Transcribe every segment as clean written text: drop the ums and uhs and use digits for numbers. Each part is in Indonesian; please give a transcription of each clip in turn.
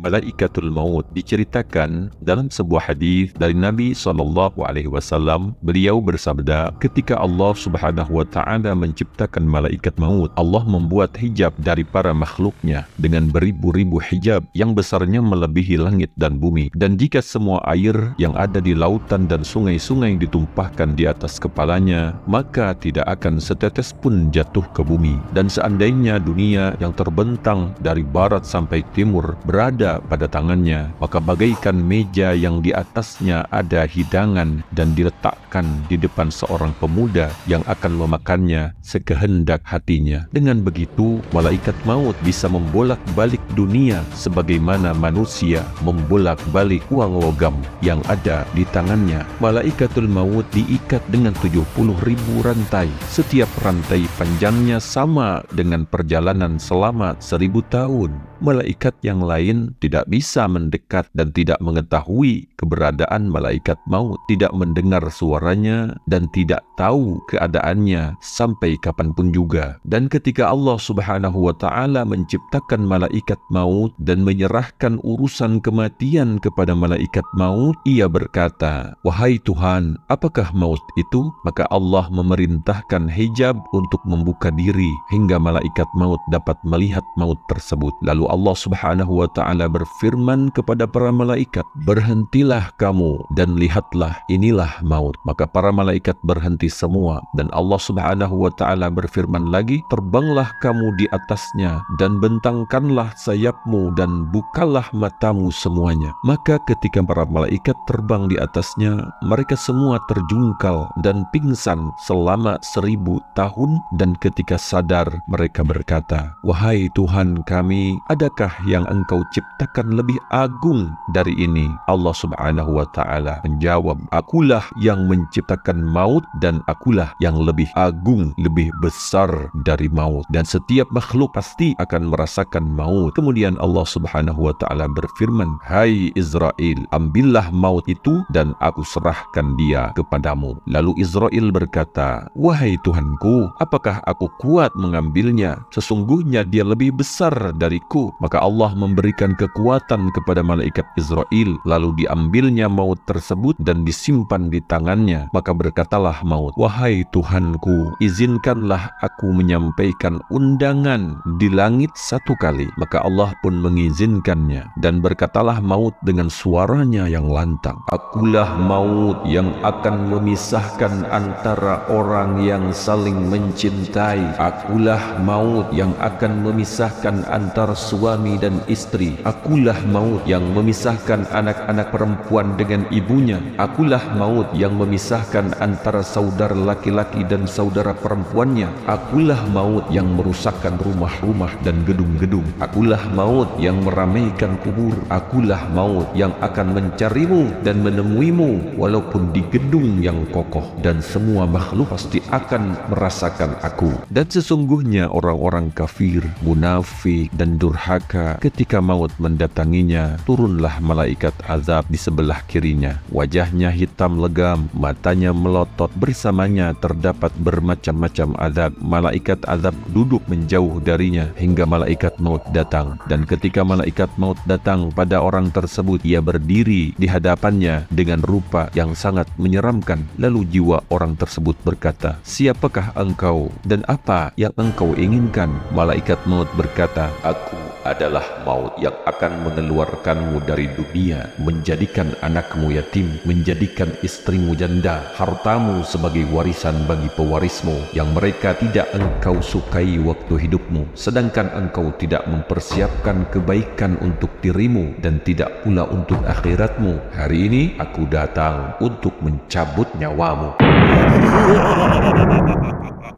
Malaikatul Maut diceritakan dalam sebuah hadis dari Nabi SAW. Beliau bersabda, ketika Allah Subhanahu wa Ta'ala menciptakan malaikat maut, Allah membuat hijab dari para makhluknya dengan beribu-ribu hijab yang besarnya melebihi langit dan bumi. Dan jika semua air yang ada di lautan dan sungai-sungai ditumpahkan di atas kepalanya, maka tidak akan setetes pun jatuh ke bumi. Dan seandainya dunia yang terbentang dari barat sampai timur berada pada tangannya, maka bagaikan meja yang di atasnya ada hidangan dan diletakkan di depan seorang pemuda yang akan memakannya sekehendak hatinya. Dengan begitu, malaikat maut bisa membolak-balik dunia sebagaimana manusia membolak-balik uang logam yang ada di tangannya. Malaikatul maut diikat dengan 70.000 rantai. Setiap rantai panjangnya sama dengan perjalanan selama 1000 tahun. Malaikat yang lain tidak bisa mendekat dan tidak mengetahui keberadaan malaikat maut, tidak mendengar suaranya dan tidak tahu keadaannya sampai kapanpun juga. Dan ketika Allah Subhanahu wa Ta'ala menciptakan malaikat maut dan menyerahkan urusan kematian kepada malaikat maut, ia berkata, "Wahai Tuhan, apakah maut itu?" Maka Allah memerintahkan hijab untuk membuka diri hingga malaikat maut dapat melihat maut tersebut. Lalu Allah Subhanahu wa Ta'ala berfirman kepada para malaikat, "Berhentilah kamu dan lihatlah, inilah maut." Maka para malaikat berhenti semua, dan Allah Subhanahu wa Ta'ala berfirman lagi, "Terbanglah kamu di atasnya dan bentangkanlah sayapmu dan bukalah matamu semuanya." Maka ketika para malaikat terbang di atasnya, mereka semua terjungkal dan pingsan selama 1000 tahun, dan ketika sadar mereka berkata, "Wahai Tuhan kami, adakah yang Engkau ciptakan lebih agung dari ini?" Allah Subhanahu wa Ta'ala menjawab, "Akulah yang menciptakan maut dan akulah yang lebih agung, lebih besar dari maut, dan setiap makhluk pasti akan merasakan maut." Kemudian Allah Subhanahu wa Ta'ala berfirman, "Hai Israel, ambillah maut itu dan aku serahkan dia kepadamu." Lalu Israel berkata, "Wahai Tuhanku, apakah aku kuat mengambilnya? Sesungguhnya dia lebih besar dariku." Maka Allah memberikan kekuatan kepada malaikat Israel, lalu diambilnya maut tersebut dan disimpan di tangannya. Maka berkatalah maut, "Wahai Tuhanku, izinkanlah aku menyampaikan undangan di langit 1 kali." Maka Allah pun mengizinkannya, dan berkatalah maut dengan suaranya yang lantang, "Akulah maut yang akan memisahkan antara orang yang saling mencintai. Akulah maut yang akan memisahkan antara suami dan istri. Akulah maut yang memisahkan anak-anak perempuan dengan ibunya. Akulah maut yang memisahkan antara saudara laki-laki dan saudara perempuannya. Akulah maut yang merusakkan rumah-rumah dan gedung-gedung. Akulah maut yang meramaikan kubur. Akulah maut yang akan mencarimu dan menemuimu walaupun di gedung yang kokoh, dan semua makhluk pasti akan merasakan aku." Dan sesungguhnya orang-orang kafir, munafik dan durhaka, ketika maut mendatanginya, turunlah malaikat azab di sebelah kirinya. Wajahnya hitam legam, matanya melotot, bersamanya terdapat bermacam-macam azab. Malaikat azab duduk menjauh darinya hingga malaikat maut datang. Dan ketika malaikat maut datang pada orang tersebut, ia berdiri di hadapannya dengan rupa yang sangat menyeramkan. Lalu jiwa orang tersebut berkata, "Siapakah engkau dan apa yang engkau inginkan?" Malaikat maut berkata, "Aku adalah maut yang akan mengeluarkanmu dari dunia, menjadikan anakmu yatim, menjadikan istrimu janda, hartamu sebagai warisan bagi pewarismu yang mereka tidak engkau sukai waktu hidupmu, sedangkan engkau tidak mempersiapkan kebaikan untuk dirimu dan tidak pula untuk akhiratmu. Hari ini aku datang untuk mencabut nyawamu."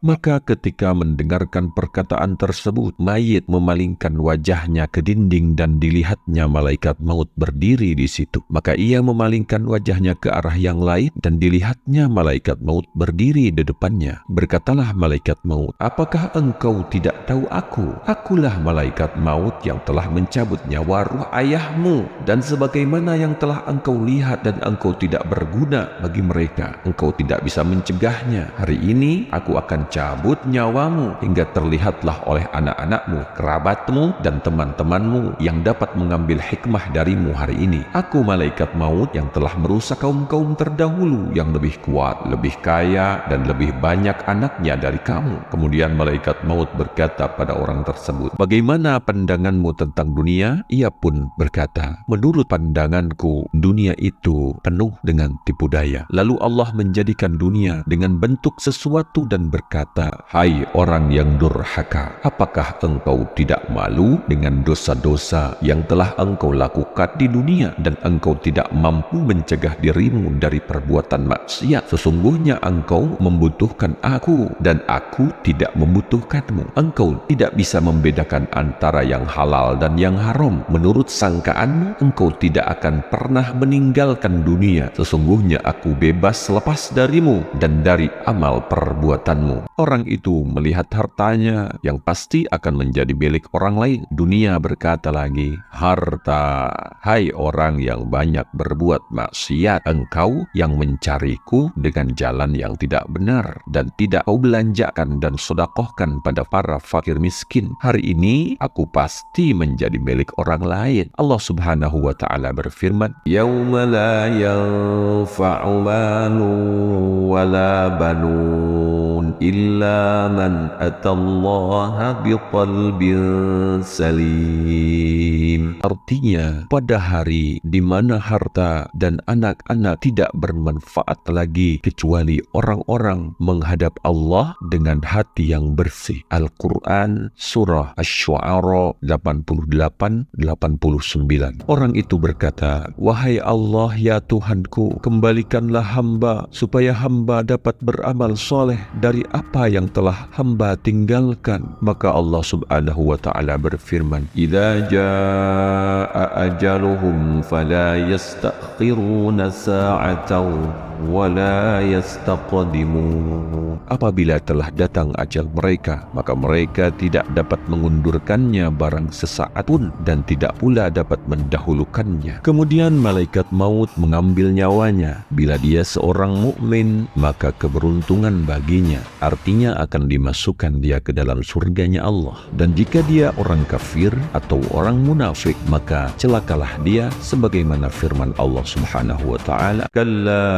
Maka ketika mendengarkan perkataan tersebut, mayit memalingkan wajahnya ke dinding dan dilihatnya malaikat maut berdiri di situ. Maka ia memalingkan wajahnya ke arah yang lain dan dilihatnya malaikat maut berdiri di depannya. Berkatalah malaikat maut, "Apakah engkau tidak tahu aku? Akulah malaikat maut yang telah mencabut nyawa ruh ayahmu, dan sebagaimana yang telah engkau lihat dan engkau tidak berguna bagi mereka, engkau tidak bisa mencegahnya. Hari ini aku akan mencabut nyawamu hingga terlihatlah oleh anak-anakmu, kerabatmu, dan teman-temanmu yang dapat mengambil hikmah darimu hari ini. Aku malaikat maut yang telah merusak kaum-kaum terdahulu yang lebih kuat, lebih kaya, dan lebih banyak anaknya dari kamu. Kemudian malaikat maut berkata pada orang tersebut, bagaimana pandanganmu tentang dunia? Ia pun berkata, menurut pandanganku, dunia itu penuh dengan tipu daya. Lalu Allah menjadikan dunia dengan bentuk sesuatu dan berkata, hai orang yang durhaka, apakah engkau tidak malu dengan dosa-dosa yang telah engkau lakukan di dunia dan engkau tidak mampu mencegah dirimu dari perbuatan maksiat? Sesungguhnya engkau membutuhkan aku dan aku tidak membutuhkanmu. Engkau tidak bisa membedakan antara yang halal dan yang haram. Menurut sangkaanmu, engkau tidak akan pernah meninggalkan dunia. Sesungguhnya aku bebas lepas darimu dan dari amal perbuatanmu. Orang itu melihat hartanya yang pasti akan menjadi milik orang lain. Dunia berkata lagi, harta, hai orang yang banyak berbuat maksiat, engkau yang mencariku dengan jalan yang tidak benar dan tidak kau belanjakan dan sedekahkan pada para fakir miskin. Hari ini aku pasti menjadi milik orang lain. Allah Subhanahu wa taala berfirman, yauma la yanfa'u malun wala banun illa man atallaha biqalbin salim. Artinya, pada hari di mana harta dan anak-anak tidak bermanfaat lagi kecuali orang-orang menghadap Allah dengan hati yang bersih. Al-Quran Surah Asy-Syu'ara 88-89. Orang itu berkata, wahai Allah ya Tuhanku, kembalikanlah hamba supaya hamba dapat beramal soleh dari apa yang telah hamba tinggalkan. Maka Allah Subhanahu wa ta'ala berfirman, idza jaa ajaluhum fala yastakhiruna sa'atan wala yastaqdimun. Apabila telah datang ajal mereka, maka mereka tidak dapat mengundurkannya barang sesaat pun dan tidak pula dapat mendahulukannya. Kemudian malaikat maut mengambil nyawanya. Bila dia seorang mukmin, maka keberuntungan baginya, artinya akan dimasukkan dia ke dalam surganya Allah. Dan jika dia orang kafir atau orang munafik, maka celakalah dia, sebagaimana firman Allah Subhanahu wa ta'ala, kalla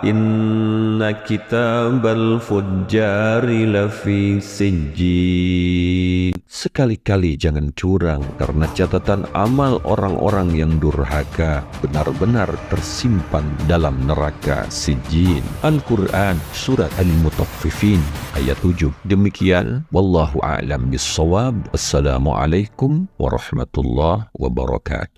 inna kitabal fujjari lafi sijjin. Sekali-kali jangan curang, karena catatan amal orang-orang yang durhaka benar-benar tersimpan dalam neraka Sijjin. Al-Quran Surat Al-Mutaffifin ayat 7. Demikian, wallahu a'lam bissawab. Assalamualaikum warahmatullahi wabarakatuh.